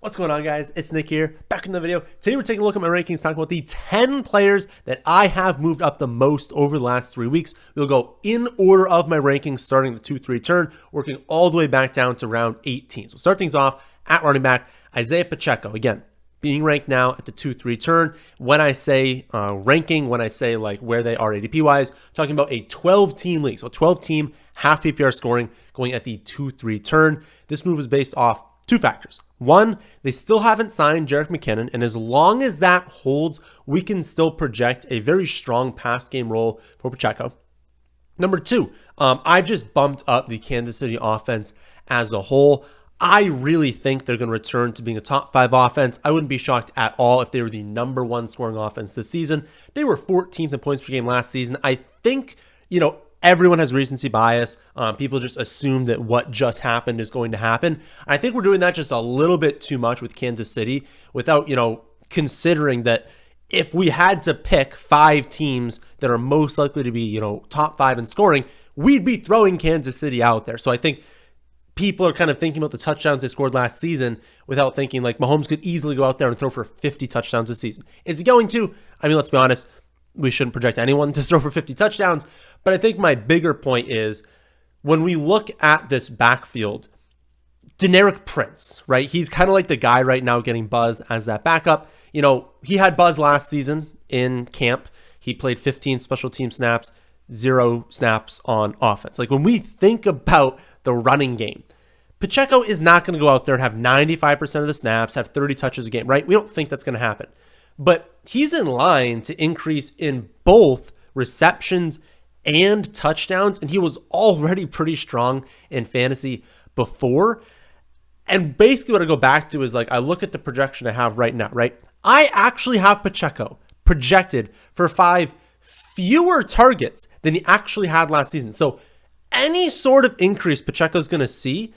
What's going on, guys? It's Nick here, back in the video. Today we're taking a look at my rankings, talking about the 10 players that I have moved up the most over the last 3 weeks. We'll go in order of my rankings, starting the 2-3 turn, working all the way back down to round 18. So we'll start things off at running back, Isiah Pacheco. Again, being ranked now at the 2-3 turn. When I say ranking, when I say like where they are ADP-wise, talking about a 12-team league. So 12-team, half PPR scoring, going at the 2-3 turn. This move is based off two factors. One, they still haven't signed Jerick McKinnon, and as long as that holds, we can still project a very strong pass game role for Pacheco. Number two, I've just bumped up the Kansas City offense as a whole. I really think they're going to return to being a top 5 offense. I wouldn't be shocked at all if they were the number 1 scoring offense this season. They were 14th in points per game last season. I think, everyone has recency bias. People just assume that what just happened is going to happen. I think we're doing that just a little bit too much with Kansas City without, considering that if we had to pick 5 teams that are most likely to be, top 5 in scoring, we'd be throwing Kansas City out there. So I think people are kind of thinking about the touchdowns they scored last season without thinking like Mahomes could easily go out there and throw for 50 touchdowns this season. Is he going to? I mean, let's be honest. We shouldn't project anyone to throw for 50 touchdowns. But I think my bigger point is when we look at this backfield, Deneric Prince, right? He's kind of like the guy right now getting buzz as that backup. He had buzz last season in camp. He played 15 special team snaps, 0 snaps on offense. Like when we think about the running game, Pacheco is not going to go out there and have 95% of the snaps, have 30 touches a game, right? We don't think that's going to happen. But he's in line to increase in both receptions and touchdowns, and he was already pretty strong in fantasy before. And basically what I go back to is like, I look at the projection I have right now, right? I actually have Pacheco projected for 5 fewer targets than he actually had last season. So any sort of increase Pacheco's going to see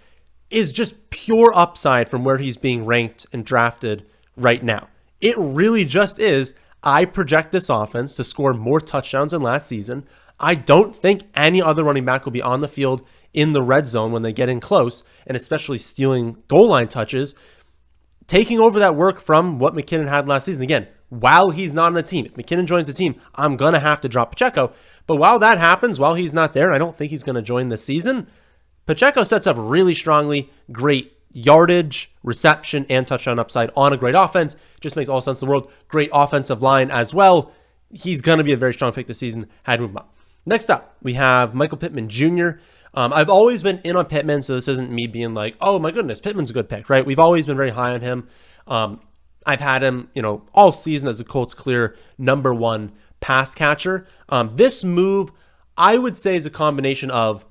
is just pure upside from where he's being ranked and drafted right now. It really just is, I project this offense to score more touchdowns than last season. I don't think any other running back will be on the field in the red zone when they get in close, and especially stealing goal line touches, taking over that work from what McKinnon had last season. Again, while he's not on the team, if McKinnon joins the team, I'm going to have to drop Pacheco. But while that happens, while he's not there, I don't think he's going to join this season. Pacheco sets up really strongly, great yardage, reception, and touchdown upside on a great offense. Just makes all sense in the world. Great offensive line as well. He's going to be a very strong pick this season. Had to move him up. Next up, we have Pittman Jr. I've always been in on Pittman, so this isn't me being like, oh my goodness, Pittman's a good pick, right? We've always been very high on him. I've had him, all season as the Colts' clear number 1 pass catcher. This move, I would say, is a combination of,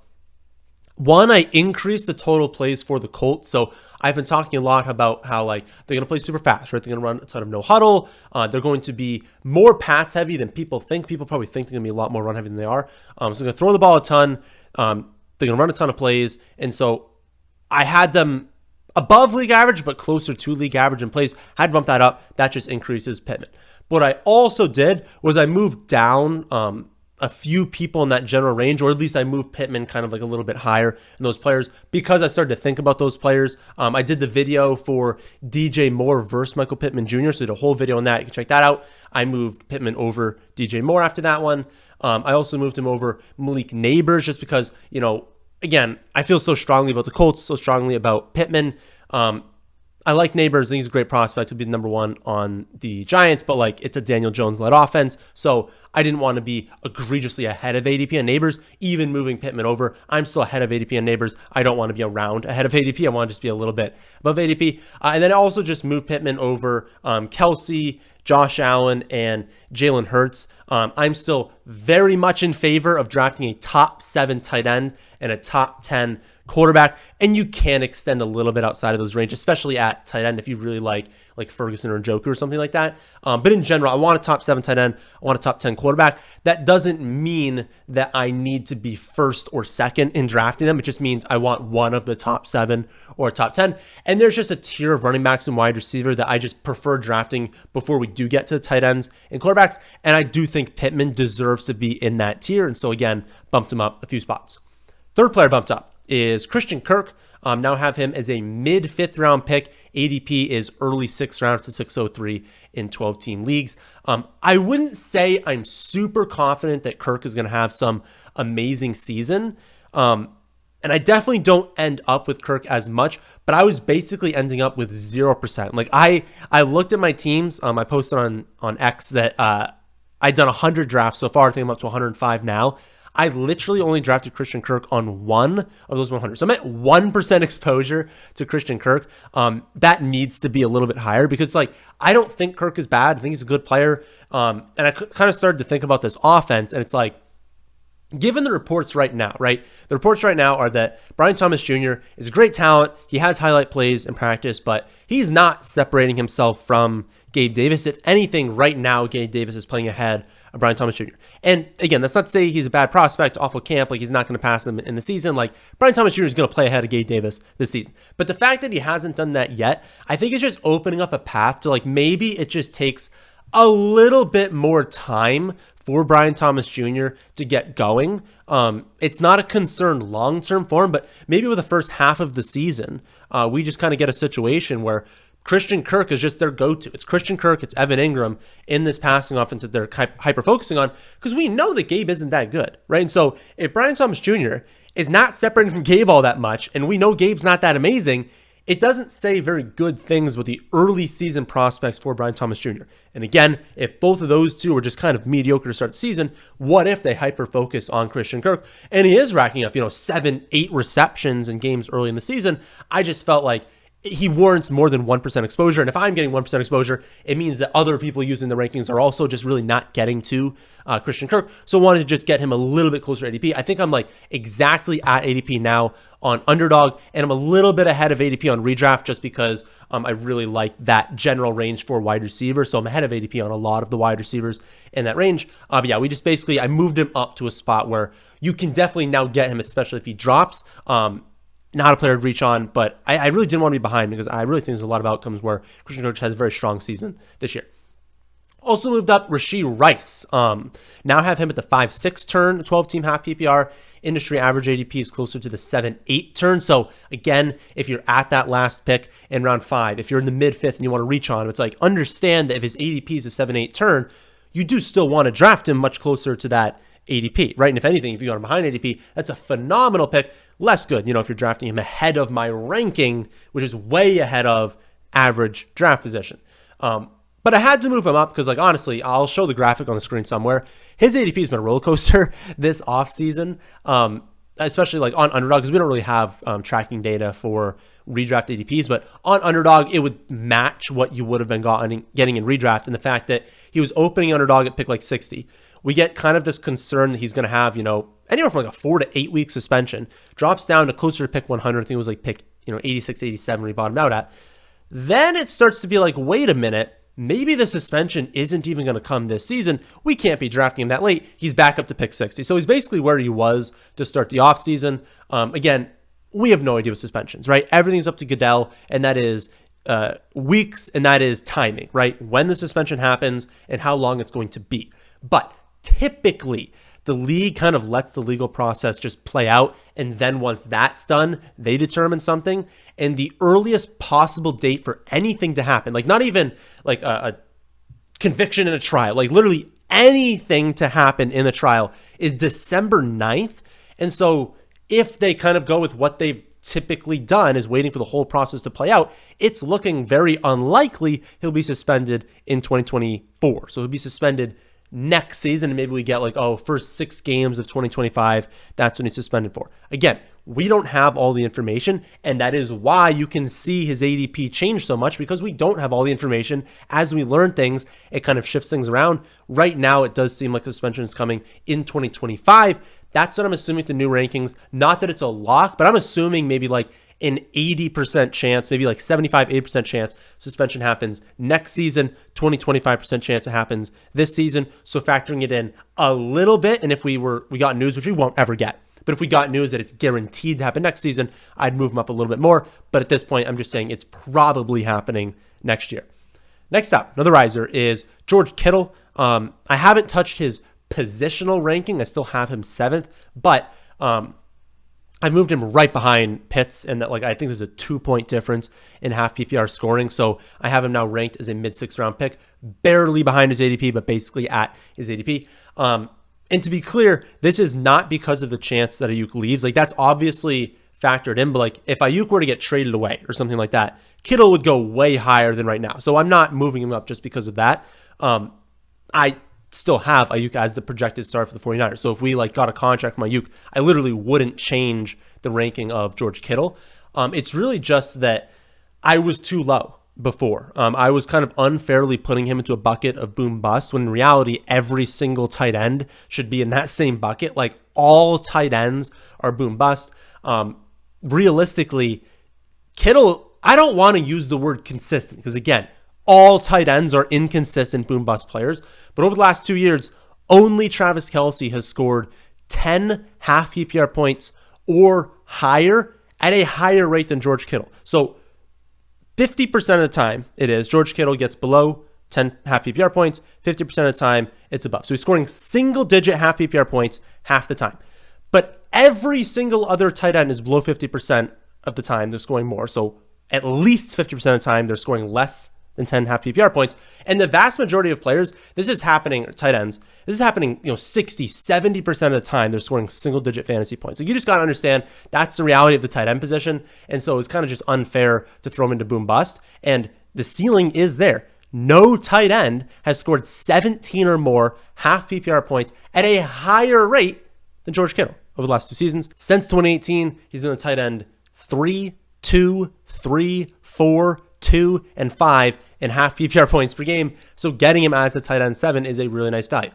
one, I increased the total plays for the Colts. So I've been talking a lot about how they're going to play super fast, right? They're going to run a ton of no huddle. They're going to be more pass heavy than people think. People probably think they're going to be a lot more run heavy than they are. So they're going to throw the ball a ton. They're going to run a ton of plays. And so I had them above league average, but closer to league average in plays. I had to bump that up. That just increases Pittman. What I also did was I moved down a few people in that general range, or at least I moved Pittman kind of like a little bit higher in those players because I started to think about those players. I did the video for DJ Moore versus Michael Pittman Jr., so I did a whole video on that. You can check that out. I moved Pittman over DJ Moore after that one. I also moved him over Malik Neighbors just because, again, I feel so strongly about the Colts, so strongly about Pittman. I like Neighbors. I think he's a great prospect. He'll be the number 1 on the Giants, but it's a Daniel Jones-led offense. So I didn't want to be egregiously ahead of ADP on Neighbors, even moving Pittman over. I'm still ahead of ADP on Neighbors. I don't want to be around ahead of ADP. I want to just be a little bit above ADP. And then I also just moved Pittman over Kelsey, Josh Allen, and Jalen Hurts. I'm still very much in favor of drafting a top 7 tight end and a top 10 quarterback, and you can extend a little bit outside of those ranges, especially at tight end if you really like Ferguson or Njoku or something like that. But in general, I want a top 7 tight end. I want a top 10 quarterback. That doesn't mean that I need to be first or second in drafting them. It just means I want one of the top 7 or top 10. And there's just a tier of running backs and wide receiver that I just prefer drafting before we do get to the tight ends and quarterbacks. And I do think Pittman deserves to be in that tier. And so again, bumped him up a few spots. Third player bumped up is Christian Kirk. Now have him as a mid 5th round pick. ADP is early 6th round to 603 in 12-team leagues. I wouldn't say I'm super confident that Kirk is going to have some amazing season. And I definitely don't end up with Kirk as much, but I was basically ending up with 0%. Like I looked at my teams. I posted on X that I'd done 100 drafts so far. I think I'm up to 105 now. I literally only drafted Christian Kirk on one of those 100. So I'm at 1% exposure to Christian Kirk. That needs to be a little bit higher because like, I don't think Kirk is bad. I think he's a good player. And I kind of started to think about this offense, and it's like, given the reports right now, right? The reports right now are that Brian Thomas Jr. is a great talent. He has highlight plays in practice, but he's not separating himself from Gabe Davis. If anything, right now, Gabe Davis is playing ahead of Brian Thomas Jr. And again, that's not to say he's a bad prospect, awful camp, like he's not going to pass him in the season. Like Brian Thomas Jr. is going to play ahead of Gabe Davis this season. But the fact that he hasn't done that yet, I think is just opening up a path to like maybe it just takes a little bit more time for Brian Thomas Jr. to get going. It's not a concern long-term for him, but maybe with the first half of the season, we just kind of get a situation where Christian Kirk is just their go-to. It's Christian Kirk, it's Evan Ingram in this passing offense that they're hyper-focusing on because we know that Gabe isn't that good, right? And so if Brian Thomas Jr. is not separating from Gabe all that much, and we know Gabe's not that amazing, it doesn't say very good things with the early season prospects for Brian Thomas Jr. And again, if both of those two were just kind of mediocre to start the season, what if they hyper-focus on Christian Kirk? And he is racking up, 7-8 receptions in games early in the season. I just felt like he warrants more than 1% exposure. And if I'm getting 1% exposure, it means that other people using the rankings are also just really not getting to Christian Kirk. So I wanted to just get him a little bit closer to ADP. I think I'm like exactly at ADP now on Underdog, and I'm a little bit ahead of ADP on Redraft just because I really like that general range for wide receiver. So I'm ahead of ADP on a lot of the wide receivers in that range. But yeah, we just basically, I moved him up to a spot where you can definitely now get him, especially if he drops. Not a player to reach on, but I really didn't want to be behind because I really think there's a lot of outcomes where Christian Kirk has a very strong season this year. Also moved up Rashee Rice. Now have him at the 5-6 turn, 12-team half PPR. Industry average ADP is closer to the 7-8 turn. So again, if you're at that last pick in round 5, if you're in the mid-5th and you want to reach on him, it's like understand that if his ADP is a 7-8 turn, you do still want to draft him much closer to that ADP, right? And if anything, if you got him behind ADP, that's a phenomenal pick. Less good, if you're drafting him ahead of my ranking, which is way ahead of average draft position. But I had to move him up because, like, honestly, I'll show the graphic on the screen somewhere. His ADP has been a roller coaster this offseason, especially like on Underdog, because we don't really have tracking data for redraft ADPs, but on Underdog, it would match what you would have been getting in redraft. And the fact that he was opening Underdog at pick like 60, we get kind of this concern that he's going to have, anywhere from like a 4 to 8 week suspension, drops down to closer to pick 100. I think it was like pick, 86, 87 where he bottomed out at. Then it starts to be like, wait a minute, maybe the suspension isn't even going to come this season. We can't be drafting him that late. He's back up to pick 60. So he's basically where he was to start the offseason. Again, we have no idea with suspensions, right? Everything's up to Goodell, and that is weeks, and that is timing, right? When the suspension happens and how long it's going to be. But typically, the league kind of lets the legal process just play out. And then once that's done, they determine something. And the earliest possible date for anything to happen, like not even like a conviction in a trial, like literally anything to happen in the trial is December 9th. And so if they kind of go with what they've typically done is waiting for the whole process to play out, it's looking very unlikely he'll be suspended in 2024. So he'll be suspended next season, and maybe we get like, first 6 games of 2025, that's when he's suspended for. Again, we don't have all the information, and that is why you can see his ADP change so much, because we don't have all the information. As we learn things, it kind of shifts things around. Right now, it does seem like the suspension is coming in 2025. That's what I'm assuming with the new rankings. Not that it's a lock, but I'm assuming maybe like an 80% chance, maybe like 75, 80% chance suspension happens next season, 20, 25% chance it happens this season. So factoring it in a little bit, and if we got news, which we won't ever get, but if we got news that it's guaranteed to happen next season, I'd move them up a little bit more. But at this point, I'm just saying it's probably happening next year. Next up, another riser is George Kittle. I haven't touched his positional ranking. I still have him 7th, but I've moved him right behind Pitts, and that, like, I think there's a 2-point difference in half PPR scoring. So I have him now ranked as a mid-6th round pick, barely behind his ADP, but basically at his ADP. And to be clear, this is not because of the chance that Ayuk leaves. Like, that's obviously factored in, but like if Ayuk were to get traded away or something like that, Kittle would go way higher than right now. So I'm not moving him up just because of that. I still have Ayuk as the projected start for the 49ers. So if we like got a contract from Ayuk, I literally wouldn't change the ranking of George Kittle. It's really just that I was too low before. I was kind of unfairly putting him into a bucket of boom bust, when in reality, every single tight end should be in that same bucket. Like, all tight ends are boom bust. Realistically, Kittle, I don't want to use the word consistent, because again, all tight ends are inconsistent boom bust players. But over the last 2 years, only Travis Kelce has scored 10 half PPR points or higher at a higher rate than George Kittle. So 50% of the time it is George Kittle gets below 10 half PPR points. 50% of the time it's above. So he's scoring single digit half PPR points half the time. But every single other tight end is below 50% of the time they're scoring more. So at least 50% of the time they're scoring less than 10 half PPR points. And the vast majority of players, this is happening, tight ends, this is happening, 60, 70% of the time they're scoring single digit fantasy points. So you just got to understand that's the reality of the tight end position. And so it's kind of just unfair to throw them into boom bust. And the ceiling is there. No tight end has scored 17 or more half PPR points at a higher rate than George Kittle over the last 2 seasons. Since 2018, he's been a tight end 3, 2, 3, 4, 2, and 5 in half PPR points per game. So getting him as a tight end 7 is a really nice value.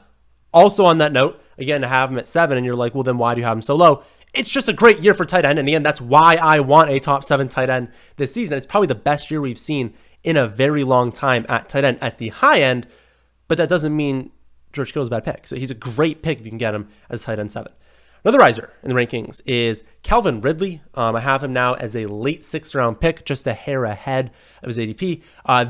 Also on that note, again, to have him at 7 and you're like, well, then why do you have him so low? It's just a great year for tight end. And again, that's why I want a top 7 tight end this season. It's probably the best year we've seen in a very long time at tight end at the high end, but that doesn't mean George Kittle's a bad pick. So he's a great pick if you can get him as tight end 7. Another riser in the rankings is Calvin Ridley. I have him now as a late 6th round pick, just a hair ahead of his ADP.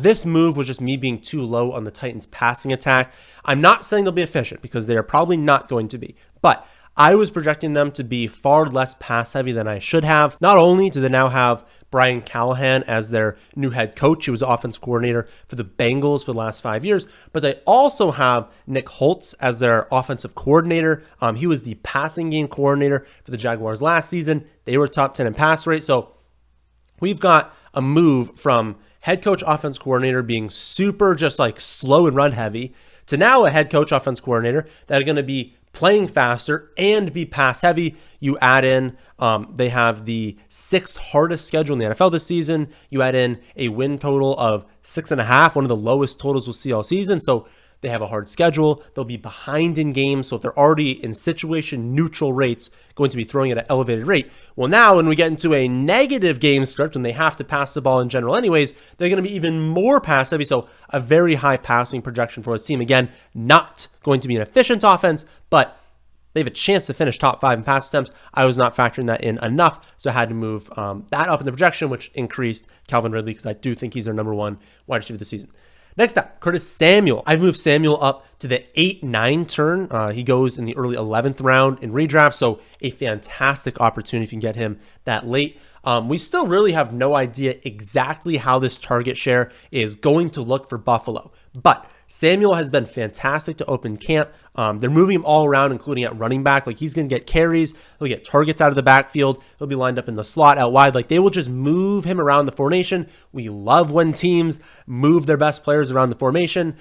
This move was just me being too low on the Titans' passing attack. I'm not saying they'll be efficient, because they are probably not going to be, but I was projecting them to be far less pass heavy than I should have. Not only do they now have Brian Callahan as their new head coach, he was offense coordinator for the Bengals for the last 5 years, but they also have Nick Holtz as their offensive coordinator. He was the passing game coordinator for the Jaguars last season. They were top 10 in pass rate. So we've got a move from head coach offense coordinator being super just like slow and run heavy to now a head coach offense coordinator that are going to be playing faster and be pass heavy. You add in, they have the 6th hardest schedule in the NFL this season. You add in a win total of 6.5, one of the lowest totals we'll see all season. So they have a hard schedule. They'll be behind in games. So if they're already in situation neutral rates, going to be throwing at an elevated rate. Well, now when we get into a negative game script, when they have to pass the ball in general anyways, they're going to be even more pass heavy. So a very high passing projection for this team. Again, not going to be an efficient offense, but they have a chance to finish top 5 in pass attempts. I was not factoring that in enough, so I had to move that up in the projection, which increased Calvin Ridley, because I do think he's their number 1 wide receiver this season. Next up, Curtis Samuel. I've moved Samuel up to the 8-9 turn. He goes in the early 11th round in redraft, so a fantastic opportunity if you can get him that late. We still really have no idea exactly how this target share is going to look for Buffalo, but Samuel has been fantastic to open camp. They're moving him all around, including at running back. Like, he's going to get carries. He'll get targets out of the backfield. He'll be lined up in the slot out wide. Like, they will just move him around the formation. We love when teams move their best players around the formation.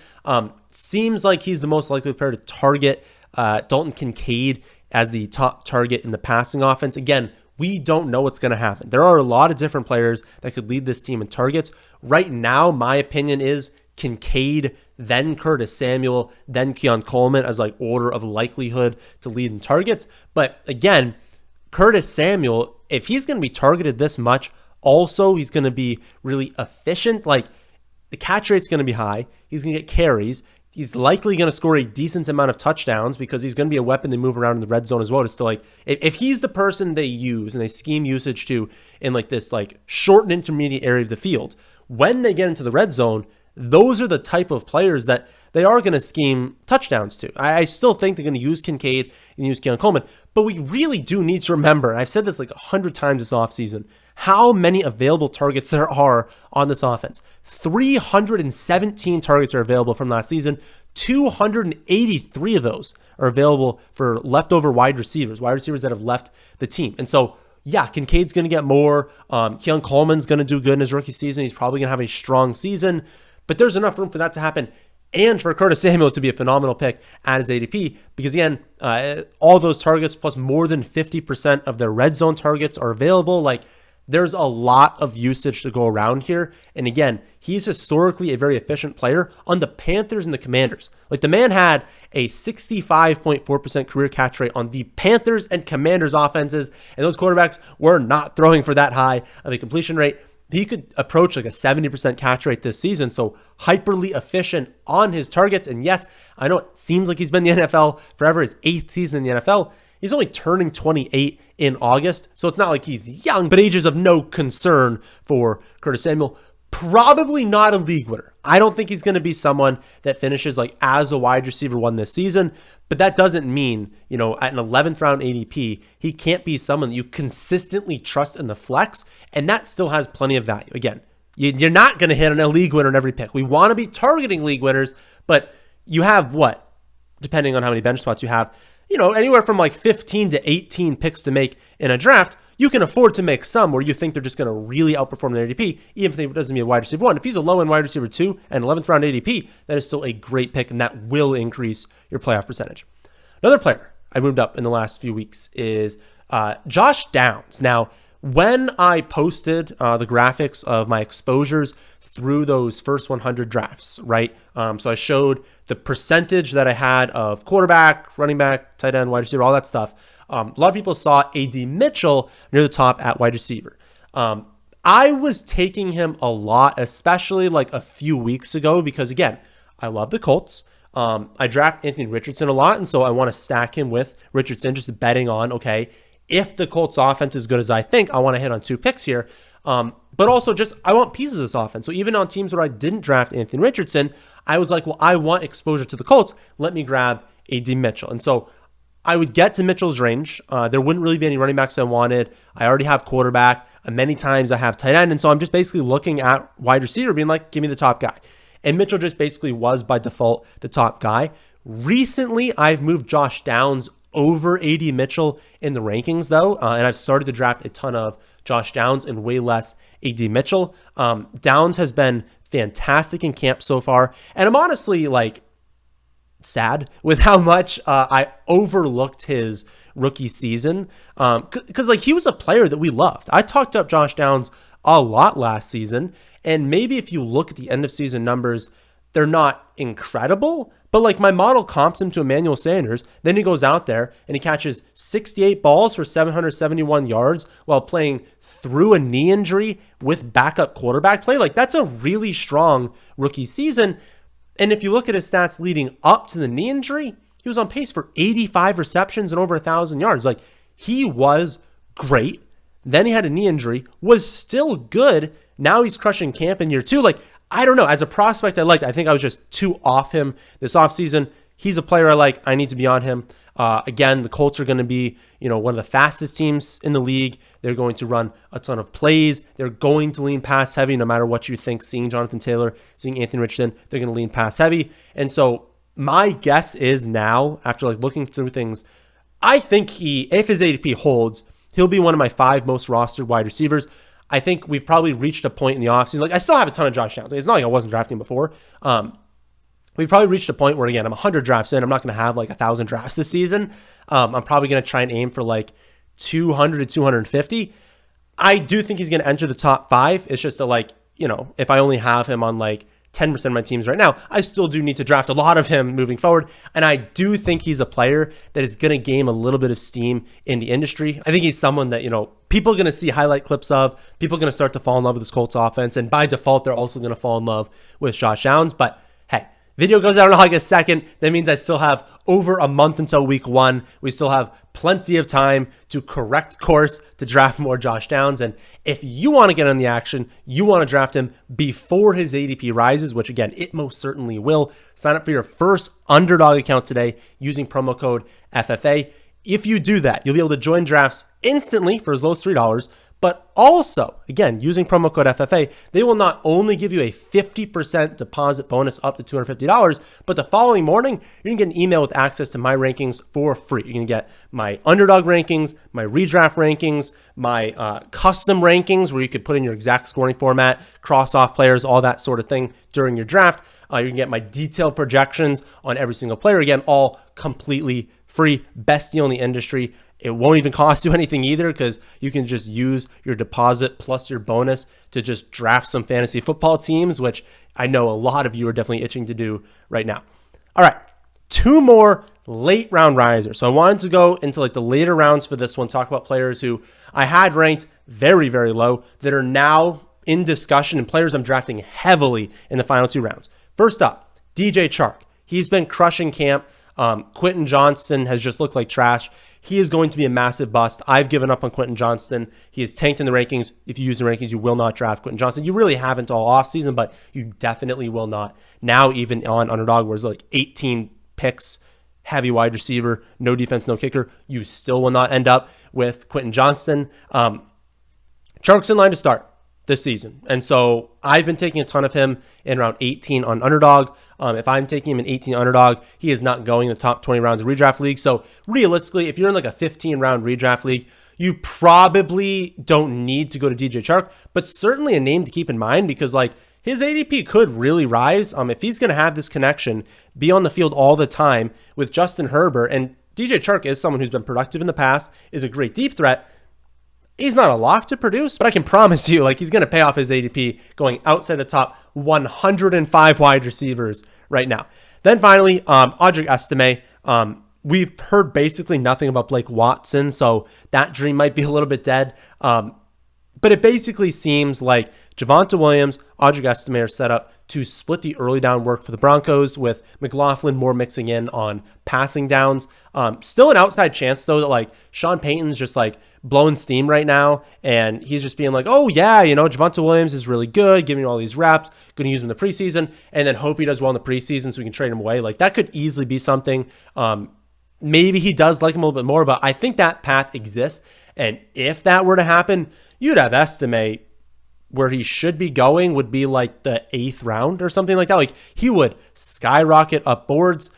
Seems like he's the most likely player to target Dalton Kincaid as the top target in the passing offense. Again, we don't know what's going to happen. There are a lot of different players that could lead this team in targets. Right now, my opinion is Kincaid, then Curtis Samuel, then Keon Coleman as like order of likelihood to lead in targets. But again, Curtis Samuel, if he's going to be targeted this much, also he's going to be really efficient. Like, the catch rate's going to be high. He's going to get carries. He's likely going to score a decent amount of touchdowns, because he's going to be a weapon they move around in the red zone as well. It's still like, if he's the person they use and they scheme usage to in like this like short and intermediate area of the field, when they get into the red zone, those are the type of players that they are going to scheme touchdowns to. I still think they're going to use Kincaid and use Keon Coleman, But we really do need to remember, and I've said this like 100 times this offseason, how many available targets there are on this offense. 317 targets are available from last season. 283 of those are available for leftover wide receivers that have left the team. And so, yeah, Kincaid's going to get more. Keon Coleman's going to do good in his rookie season. He's probably going to have a strong season. But there's enough room for that to happen and for Curtis Samuel to be a phenomenal pick at his ADP because, again, all those targets plus more than 50% of their red zone targets are available. Like, there's a lot of usage to go around here. And again, he's historically a very efficient player on the Panthers and the Commanders. Like, the man had a 65.4% career catch rate on the Panthers and Commanders offenses, and those quarterbacks were not throwing for that high of a completion rate. He could approach like a 70% catch rate this season, so hyperly efficient on his targets. And yes, I know it seems like he's been in the NFL forever, his 8th season in the NFL. He's only turning 28 in August, so it's not like he's young, but age is of no concern for Curtis Samuel. Probably not a league winner. I don't think he's going to be someone that finishes like as a wide receiver one this season, but that doesn't mean, at an 11th round ADP, he can't be someone that you consistently trust in the flex, and that still has plenty of value. Again, you're not going to hit on a league winner in every pick. We want to be targeting league winners, but you have what? Depending on how many bench spots you have, anywhere from like 15 to 18 picks to make in a draft. You can afford to make some where you think they're just going to really outperform their ADP, even if it doesn't be a wide receiver one. If he's a low-end wide receiver 2 and 11th round ADP, that is still a great pick, and that will increase your playoff percentage. Another player I moved up in the last few weeks is Josh Downs. Now, when I posted the graphics of my exposures through those first 100 drafts, right? So I showed the percentage that I had of quarterback, running back, tight end, wide receiver, all that stuff. A lot of people saw A.D. Mitchell near the top at wide receiver. I was taking him a lot, especially like a few weeks ago, because again, I love the Colts. I draft Anthony Richardson a lot, and so I want to stack him with Richardson, just betting on, okay, if the Colts offense is good as I think, I want to hit on 2 picks here. But also just, I want pieces of this offense. So even on teams where I didn't draft Anthony Richardson, I was like, well, I want exposure to the Colts. Let me grab A.D. Mitchell. And so I would get to Mitchell's range. There wouldn't really be any running backs I wanted. I already have quarterback. Many times I have tight end. And so I'm just basically looking at wide receiver being like, give me the top guy. And Mitchell just basically was by default the top guy. Recently, I've moved Josh Downs over A.D. Mitchell in the rankings though. And I've started to draft a ton of Josh Downs and way less A.D. Mitchell. Downs has been fantastic in camp so far. And I'm honestly like sad with how much I overlooked his rookie season. Because like he was a player that we loved. I talked up Josh Downs a lot last season. And maybe if you look at the end of season numbers, they're not incredible. But like my model comps him to Emmanuel Sanders. Then he goes out there and he catches 68 balls for 771 yards while playing through a knee injury with backup quarterback play. Like that's a really strong rookie season. And if you look at his stats leading up to the knee injury, he was on pace for 85 receptions and over 1,000 yards. Like he was great. Then he had a knee injury, was still good. Now he's crushing camp in year 2. Like, I don't know. As a prospect I liked, I think I was just too off him this offseason. He's a player I like. I need to be on him. Again, the Colts are going to be, one of the fastest teams in the league. They're going to run a ton of plays. They're going to lean pass heavy no matter what you think. Seeing Jonathan Taylor, seeing Anthony Richardson, they're going to lean pass heavy. And so my guess is now, after like looking through things, I think if his ADP holds, he'll be one of my 5 most rostered wide receivers. I think we've probably reached a point in the offseason. Like I still have a ton of Josh Downs. It's not like I wasn't drafting him before. We've probably reached a point where, again, I'm 100 drafts in. I'm not going to have like 1,000 drafts this season. I'm probably going to try and aim for like 200 to 250. I do think he's going to enter the top 5. It's just if I only have him on like 10% of my teams right now, I still do need to draft a lot of him moving forward. And I do think he's a player that is going to gain a little bit of steam in the industry. I think he's someone that, people are going to see highlight clips of. People are going to start to fall in love with this Colts offense. And by default, they're also going to fall in love with Josh Downs. But hey, video goes out in like a second. That means I still have over a month until week 1. We still have plenty of time to correct course to draft more Josh Downs. And if you want to get on the action, you want to draft him before his ADP rises, which again, it most certainly will. Sign up for your first Underdog account today using promo code FFA. if you do that, you'll be able to join drafts instantly for as low as $3. But also, again, using promo code FFA, they will not only give you a 50% deposit bonus up to $250, but the following morning, you're going to get an email with access to my rankings for free. You're going to get my Underdog rankings, my Redraft rankings, my custom rankings where you could put in your exact scoring format, cross off players, all that sort of thing during your draft. You can get my detailed projections on every single player. Again, all completely free. Best deal in the industry. It won't even cost you anything either because you can just use your deposit plus your bonus to just draft some fantasy football teams, which I know a lot of you are definitely itching to do right now. All right, 2 more late round risers. So I wanted to go into like the later rounds for this one, talk about players who I had ranked very, very low that are now in discussion and players I'm drafting heavily in the final 2 rounds. First up, DJ Chark. He's been crushing camp. Quentin Johnston has just looked like trash. He is going to be a massive bust. I've given up on Quentin Johnston. He is tanked in the rankings. If you use the rankings, you will not draft Quentin Johnston. You really haven't all offseason, but you definitely will not. Now, even on Underdog, where it's like 18 picks, heavy wide receiver, no defense, no kicker, you still will not end up with Quentin Johnston. Chark's in line to start this season. And so I've been taking a ton of him in round 18 on Underdog. If I'm taking him in 18 Underdog, he is not going in the top 20 rounds of redraft league. So realistically, if you're in like a 15 round redraft league, you probably don't need to go to DJ Chark, but certainly a name to keep in mind because like his ADP could really rise. If he's going to have this connection, be on the field all the time with Justin Herbert, and DJ Chark is someone who's been productive in the past, is a great deep threat. He's not a lock to produce, but I can promise you, like, he's going to pay off his ADP going outside the top 105 wide receivers right now. Then finally, Audric Estime. We've heard basically nothing about Blake Watson, so that dream might be a little bit dead. But it basically seems like Javonte Williams, Audric Estime are set up to split the early down work for the Broncos, with McLaughlin more mixing in on passing downs. Still an outside chance, though, that like Sean Payton's just like blowing steam right now, and he's just being like, oh yeah, you know, Javonte Williams is really good, giving me all these reps, going to use him in the preseason, and then hope he does well in the preseason so we can trade him away. Like, that could easily be something. Maybe he does like him a little bit more, but I think that path exists, and if that were to happen, you'd have Estime where he should be going would be like the 8th round or something like that. Like, he would skyrocket up boards.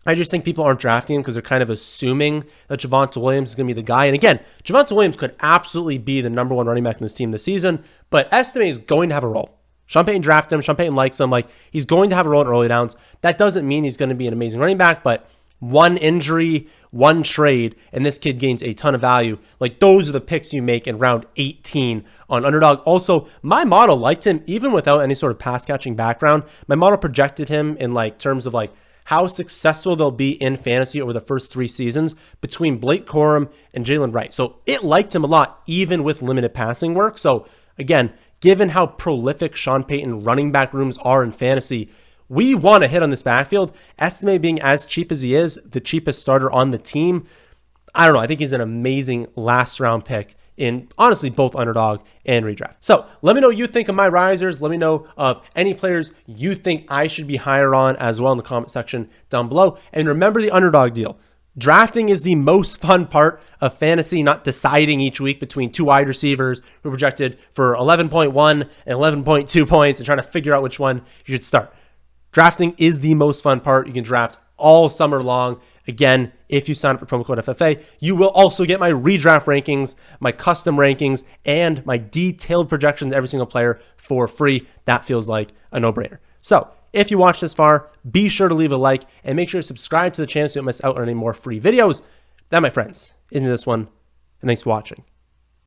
I just think people aren't drafting him because they're kind of assuming that Javonte Williams is going to be the guy. And again, Javonte Williams could absolutely be the number 1 running back in this team this season, but Estime is going to have a role. Sean Payton drafted him. Sean Payton likes him. Like, he's going to have a role in early downs. That doesn't mean he's going to be an amazing running back, but one injury, one trade, and this kid gains a ton of value. Like, those are the picks you make in round 18 on Underdog. Also, my model liked him even without any sort of pass catching background. My model projected him in like terms of like how successful they'll be in fantasy over the first 3 seasons between Blake Corum and Jalen Wright. So it liked him a lot, even with limited passing work. So again, given how prolific Sean Payton running back rooms are in fantasy, we want to hit on this backfield. Estime being as cheap as he is, the cheapest starter on the team, I don't know. I think he's an amazing last round pick in honestly both Underdog and Redraft. So let me know what you think of my risers. Let me know of any players you think I should be higher on as well in the comment section down below. And remember the Underdog deal. Drafting is the most fun part of fantasy, not deciding each week between 2 wide receivers who are projected for 11.1 and 11.2 points and trying to figure out which one you should start. Drafting is the most fun part. You can draft all summer long. Again, if you sign up for promo code FFA, you will also get my redraft rankings, my custom rankings, and my detailed projections of every single player for free. That feels like a no-brainer. So if you watched this far, be sure to leave a like and make sure to subscribe to the channel so you don't miss out on any more free videos. That, my friends, is this one, and thanks for watching.